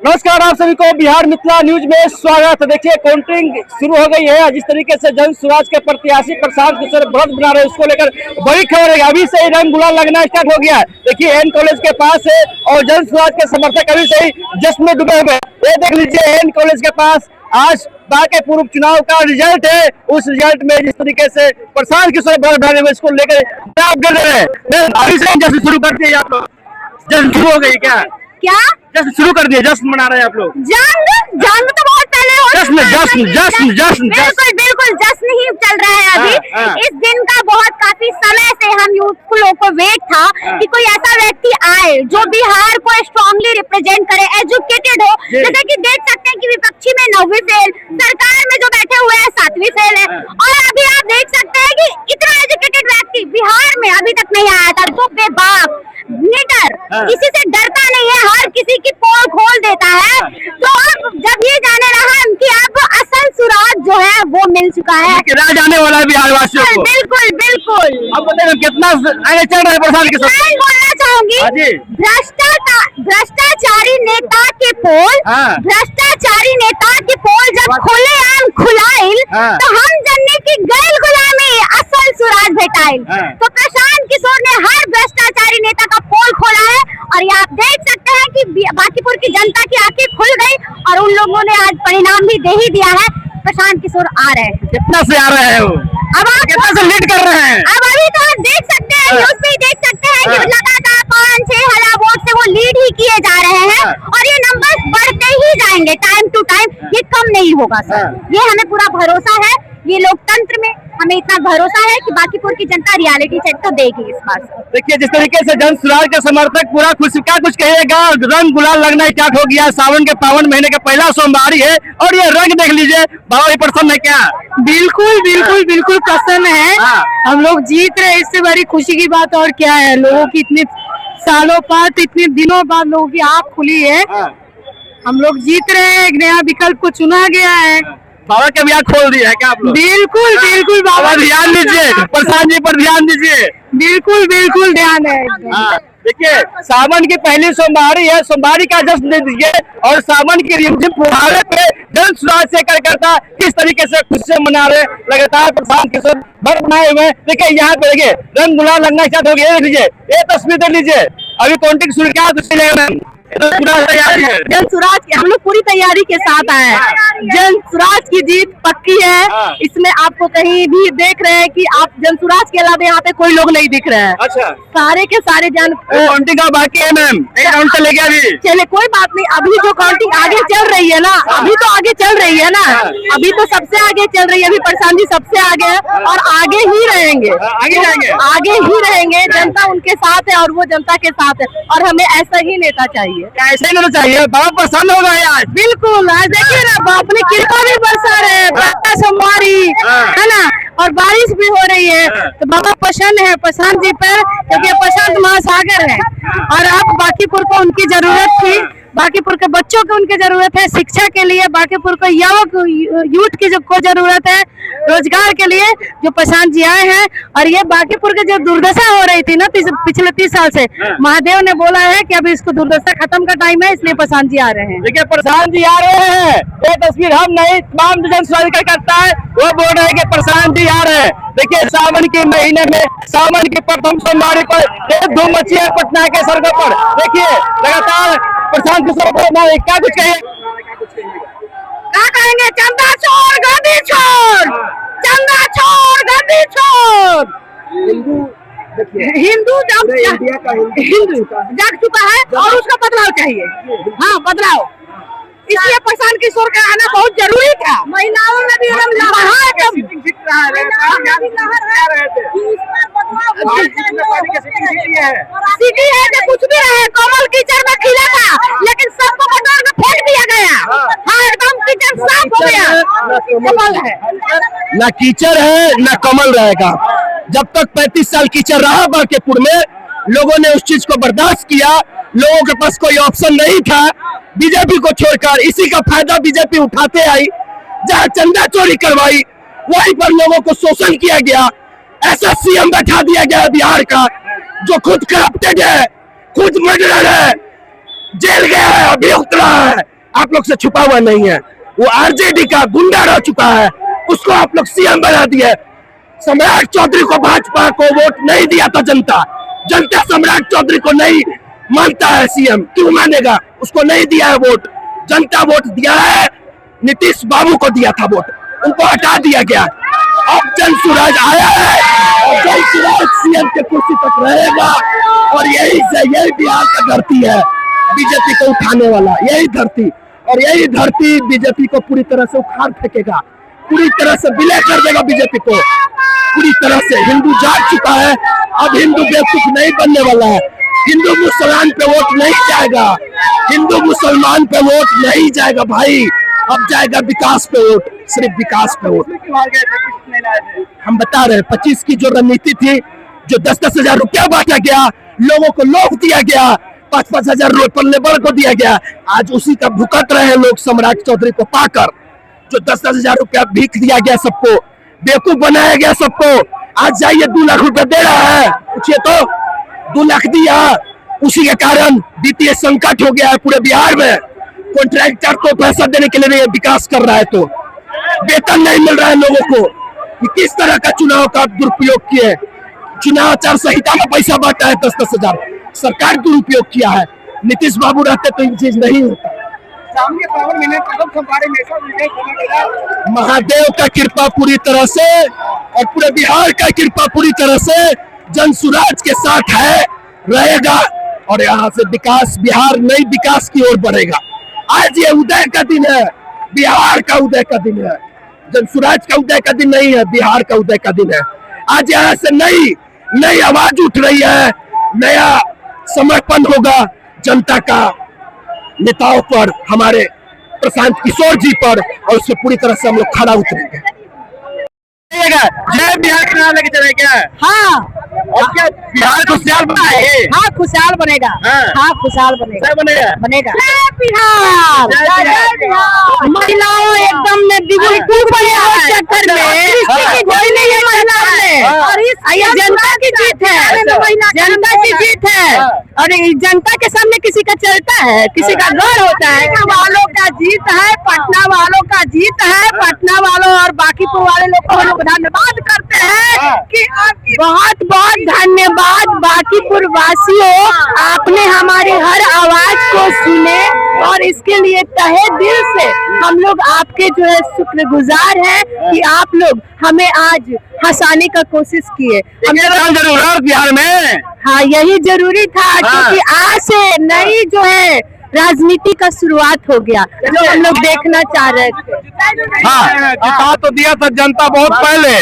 नमस्कार, आप सभी को बिहार मिथिला न्यूज में स्वागत। देखिए, काउंटिंग शुरू हो गई है। जिस तरीके से जन स्वराज के प्रत्याशी प्रशांत किशोर बढ़त बना रहे हैं, उसको लेकर बड़ी खबर है। अभी से ही रंग गुलाल लगना स्टार्ट हो गया है। देखिए, एन कॉलेज के पास है और जन स्वराज के समर्थक अभी से ही जश्न में डूबे हुए। ये देख लीजिए, एन कॉलेज के पास आज बाकी पूर्व चुनाव का रिजल्ट है। उस रिजल्ट में जिस तरीके से प्रशांत किशोर बढ़त बना रहे हैं, इसको लेकर कर रहे हैं। अभी से जश्न शुरू कर दिए आप लोग। जश्न शुरू हो गई क्या? जश्न शुरू कर दिया, जश्न मना रहे हैं आप लोग। जश्न तो बहुत पहले हो जश्न जश्न जश्न जश्न बिल्कुल जश्न ही चल रहा है अभी। इस दिन का बहुत काफी समय से हम यूथ लोगों को वेट था कि कोई ऐसा व्यक्ति आए जो बिहार को स्ट्रांगली रिप्रेजेंट करे, एजुकेटेड हो। जैसे कि देख सकते हैं कि विपक्षी में 9वीं फेल, सरकार में जो बैठे हुए हैं 7वीं फेल है। और अभी आप देख सकते हैं कि इतना एजुकेटेड व्यक्ति बिहार में अभी तक नहीं आया था। तो बेबाक निडर, किसी से डरता नहीं है, हर किसी की पोल खोल देता है। तो अब जब ये जाने रहा कि अब असल सुराज जो है वो मिल चुका है, राज आने वाला है बिहार वासियों को। बिल्कुल बिल्कुल। अब बताइए कितना आगे चल रहा है प्रशांत किशोर। मैं बोलना चाहूंगी, भ्रष्टाचारी नेता के पोल, भ्रष्टाचारी नेता के पोल जब खुलेआम खुलाइल तो हम जन्ने की गैल गुलामी असल सुराज भेटाइल। तो प्रशांत किशोर ने हर भ्रष्टाचारी नेता का पोल खोला है। और ये आप देख सकते हैं कि बांकीपुर की जनता की आंखें खुल गई और उन लोगों ने आज परिणाम भी दे ही दिया है। प्रशांत किशोर आ रहे हैं। कितना से आ रहे हैं वो? अब आप कितना से लीड कर रहे हैं? अब अभी तो आप देख सकते हैं, न्यूज पे देख सकते हैं कि लगातार 5-6 हजार वोट से वो लीड ही किए जा रहे हैं। और ये नंबर्स बढ़ते ही जाएंगे टाइम टू टाइम, ये कम नहीं होगा सर। ये हमें पूरा भरोसा है। ये लोकतंत्र में हमें इतना भरोसा है कि बांकीपुर की जनता रियलिटी चेक तो देगी इस बार। देखिए, जिस तरीके से जन स्वराज के समर्थक पूरा खुश, क्या कुछ कहिएगा। रंग गुलाल लगना स्टार्ट हो गया। सावन के पावन महीने का पहला सोमवारी है और ये रंग देख लीजिए। बाबा जी प्रसन्न है क्या? बिल्कुल बिल्कुल बिल्कुल प्रसन्न है। हम लोग जीत रहे, इससे बड़ी खुशी की बात और क्या है। लोगों की इतने सालों बाद, इतने दिनों बाद लोगों की आँख खुली है। हम लोग जीत रहे हैं, एक नया विकल्प को चुना गया है। बाबा के भी आँख खोल दिया है क्या आप लोग? बिल्कुल बिल्कुल बाबा, ध्यान दीजिए, प्रशांत जी पर ध्यान दीजिए। बिल्कुल बिल्कुल ध्यान है। देखिए, सावन की पहली सोमवारी है, सोमवारी का जश्न दे दीजिए। और सावन की रिमझिम फुहारे पे जन स्वराज से कार्यकर्ता किस तरीके से खुशियां मना रहे लगातार प्रशांत किशोर बढ़त बनाए हुए। देखिए, यहाँ पे देखिए रंग गुलाल लगना स्टार्ट हो गया। देख लीजिए, ये तस्वीर देख लीजिए। अभी काउंटिंग शुरू किया तो जन स्वराज की हम लोग पूरी तैयारी के साथ आए हैं। जन स्वराज की जीत पक्की है। इसमें आपको कहीं भी देख रहे हैं कि आप जन स्वराज के अलावा यहाँ पे कोई लोग नहीं दिख रहे हैं। अच्छा, सारे के सारे जन काउंटिंग का बाकी है मैम, काउंट चलेगा अभी। चले कोई बात नहीं, अभी जो काउंटिंग आगे चल रही है ना, अभी तो आगे चल रही है ना, अभी तो सबसे आगे चल रही है। अभी प्रशांत जी सबसे आगे है और आगे ही रहेंगे, आगे ही रहेंगे। जनता उनके साथ है और वो जनता के साथ है और हमें ऐसा ही नेता चाहिए। ऐसे ही चाहिए। बाबा प्रसन्न हो गए आज। बिल्कुल, आज देखिए ना, अपनी कृपा भी बरसा रहे हैं। सोमवारी है ना, और बारिश भी हो रही है। तो बाबा प्रसन्न है प्रशांत जी पर, क्योंकि प्रशांत महासागर है। और अब बांकीपुर को उनकी जरूरत थी, बांकीपुर के बच्चों को उनकी जरूरत है, शिक्षा के लिए बांकीपुर को युवक यूथ की को जरूरत है, रोजगार के लिए जो प्रशांत जी आए हैं। और ये बांकीपुर की जो दुर्दशा हो रही थी ना पिछले 30 साल से, महादेव ने बोला है कि अभी इसको दुर्दशा खत्म का टाइम है, इसलिए प्रशांत जी आ रहे हैं। देखिए, प्रशांत जी आ रहे हैं। ये तस्वीर हम नहीं, तमाम जन स्वराज करता है वो बोल रहे हैं कि प्रशांत जी आ रहे हैं। देखिए, सावन के महीने में, सावन की प्रथम सोमवारी पर धूम मची है पटना के सड़कों पर। देखिए, लगातार प्रशांत किशोर क्या कुछ कहे, क्या कहेंगे? चंदा छोड़ गद्दी छोड़, चंदा छोड़ गद्दी छोड़। हिंदू हिंदू जाग चुका है और उसका बदलाव चाहिए। हाँ, बदलाव, इसलिए प्रशांत किशोर का आना बहुत जरूरी था। महिलाओं में भी सिटी है जो कुछ भी रहे, कमल कीचड़ में खिला था लेकिन सबको बटोर में फेंक दिया गया। हाँ, एकदम कीचड़ साफ हो गया। कमल है ना, कीचड़ है ना कमल रहेगा। जब तक 35 साल कीचड़ रहा बांकीपुर में, लोगों ने उस चीज को बर्दाश्त किया। लोगों के पास कोई ऑप्शन नहीं था बीजेपी को छोड़कर। इसी का फायदा बीजेपी उठाते आई। जहाँ चंदा चोरी करवाई वहीं पर लोगों को शोषण किया गया। ऐसा सीएम बैठा दिया गया बिहार का जो खुद करप्टेड है, खुद मर्डरर है, जेल गया है, अभियुक्त रहा है। आप लोग से छुपा हुआ नहीं है। वो आरजेडी का गुंडा रह चुका है, उसको आप लोग सीएम बना दिए। सम्राट चौधरी को भाजपा को वोट नहीं दिया था जनता। जनता सम्राट चौधरी को नहीं मानता है सीएम, क्यों मानेगा? उसको नहीं दिया है वोट। जनता वोट दिया है, नीतीश बाबू को दिया था वोट, उनको हटा दिया गया। अब जन सुराज आया है और जन सुराज सीएम के कुर्सी तक रहेगा। और यही बिहार का धरती है बीजेपी को उठाने वाला, यही धरती। और यही धरती बीजेपी को पूरी तरह से उखाड़ फेंकेगा, पूरी तरह से विलय कर देगा बीजेपी को पूरी तरह से। हिंदू जाग चुका है, अब हिंदू बेवकूफ नहीं बनने वाला है। हिंदू मुसलमान पे वोट नहीं जाएगा, हिंदू मुसलमान पे वोट नहीं जाएगा भाई। अब जाएगा विकास पे वोट, सिर्फ विकास पे वोट। हम बता रहे हैं 25 की जो रणनीति थी, जो 10-10 हजार रुपया बांटा गया, लोगों को लोभ दिया गया, 5-5 हजार रुपये पर लेबर को दिया गया, आज उसी का भुगत रहे हैं लोग सम्राट चौधरी को पाकर। जो 10-10 हजार रुपया भीख दिया गया सबको, बेवकूफ बनाया गया सबको, आज जाइए 2 लाख रुपया दे रहा है, पूछिए तो 2 लाख दिया। उसी के कारण वित्तीय संकट हो गया है पूरे बिहार में। कॉन्ट्रैक्टर को पैसा देने के लिए विकास कर रहा है तो वेतन नहीं मिल रहा है लोगों को। कि किस तरह का चुनाव का दुरुपयोग किए, चुनाव आचार संहिता में पैसा बांटा है 10-10 हजार, सरकार दुरुपयोग किया है। नीतीश बाबू रहते तो ये चीज नहीं होता। महादेव का कृपा पूरी तरह से और पूरे बिहार का कृपा पूरी तरह से जन सुराज के साथ है, रहेगा। और यहाँ से विकास, बिहार नई विकास की ओर बढ़ेगा। आज ये उदय का दिन है, बिहार का उदय का दिन है, जन सुराज का उदय का दिन नहीं है, बिहार का उदय का दिन है। आज यहाँ से नई आवाज उठ रही है, नया समर्पण होगा जनता का नेताओं पर, हमारे प्रशांत किशोर जी पर, और उससे पूरी तरह से हम लोग खड़ा उतरेंगे। जय बिहार का नारा लेके चले क्या? हाँ, और क्या बिहार खुशहाल बना है? हाँ खुशहाल बनेगा। हाँ खुशहाल बनेगा, बनेगा। जय बिहार, जय बिहार। महिलाओं एकदम ने दिगुल चक्कर में कोई नहीं है महिला में, और ये जनता की जीत है, जनता की जीत है। और जनता के सामने किसी का चलता है, किसी का घर होता है? वालों का जीत है, पटना वालों का जीत है। पटना वालों और बाकीपुर वाले लोग को हम लोग धन्यवाद करते हैं कि आपकी बहुत बहुत धन्यवाद बाकीपुर वासियों, आपने हमारी हर आवाज को सुने और इसके लिए तहे दिल से हम लोग आपके जो है शुक्रगुजार हैं कि आप लोग हमें आज हंसाने का कोशिश किए। जरूर बिहार में, हाँ यही जरूरी था, क्योंकि आज से नई जो है राजनीति का शुरुआत हो गया, जो हम लोग देखना चाह रहे थे। हाँ, जिता तो दिया था जनता बहुत पहले,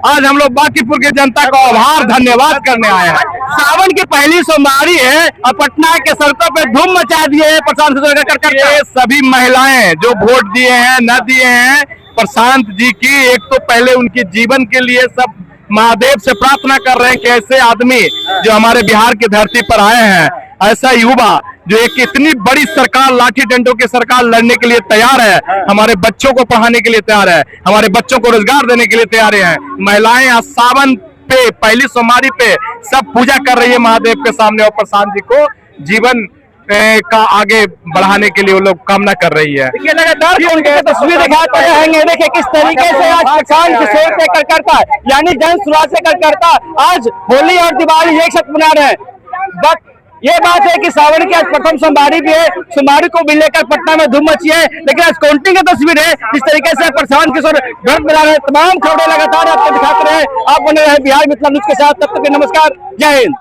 आज हम लोग बाकीपुर की जनता को आभार धन्यवाद करने आए हैं। सावन की पहली सोमवारी है और पटना के सड़कों पे धूम मचा दिए है प्रशांत करके सभी महिलाएं जो वोट दिए हैं न दिए हैं प्रशांत जी की। एक तो पहले उनके जीवन के लिए सब महादेव से प्रार्थना कर रहे हैं कि ऐसे आदमी जो हमारे बिहार की धरती पर आए हैं, ऐसा युवा जो एक इतनी बड़ी सरकार, लाठी डंडों की सरकार लड़ने के लिए तैयार है, हमारे बच्चों को पढ़ाने के लिए तैयार है, हमारे बच्चों को रोजगार देने के लिए तैयार है। महिलाएं आज सावन पे पहली सोमवारी पे सब पूजा कर रही है महादेव के सामने और प्रशांत जी को जीवन का आगे बढ़ाने के लिए वो लोग कामना कर रही है। देखिए लगातार उनके तस्वीर दिखाते रहेंगे। देखिए किस तरीके से आज प्रशांत किशोर से कार्यकर्ता यानी जन सुराज से कार्यकर्ता आज होली और दिवाली एक साथ मना रहे हैं। बट ये बात है कि सावन की आज प्रथम सोमवारी भी है, सोमवारी को भी लेकर पटना में धूम मची है। लेकिन आज काउंटिंग की तस्वीर है, जिस तरीके से प्रशांत किशोर घर मिला रहे, तमाम खबरें लगातार आपको दिखाते रहे। आप बने रहे बिहार मिथिला न्यूज के साथ, तब तक नमस्कार, जय हिंद।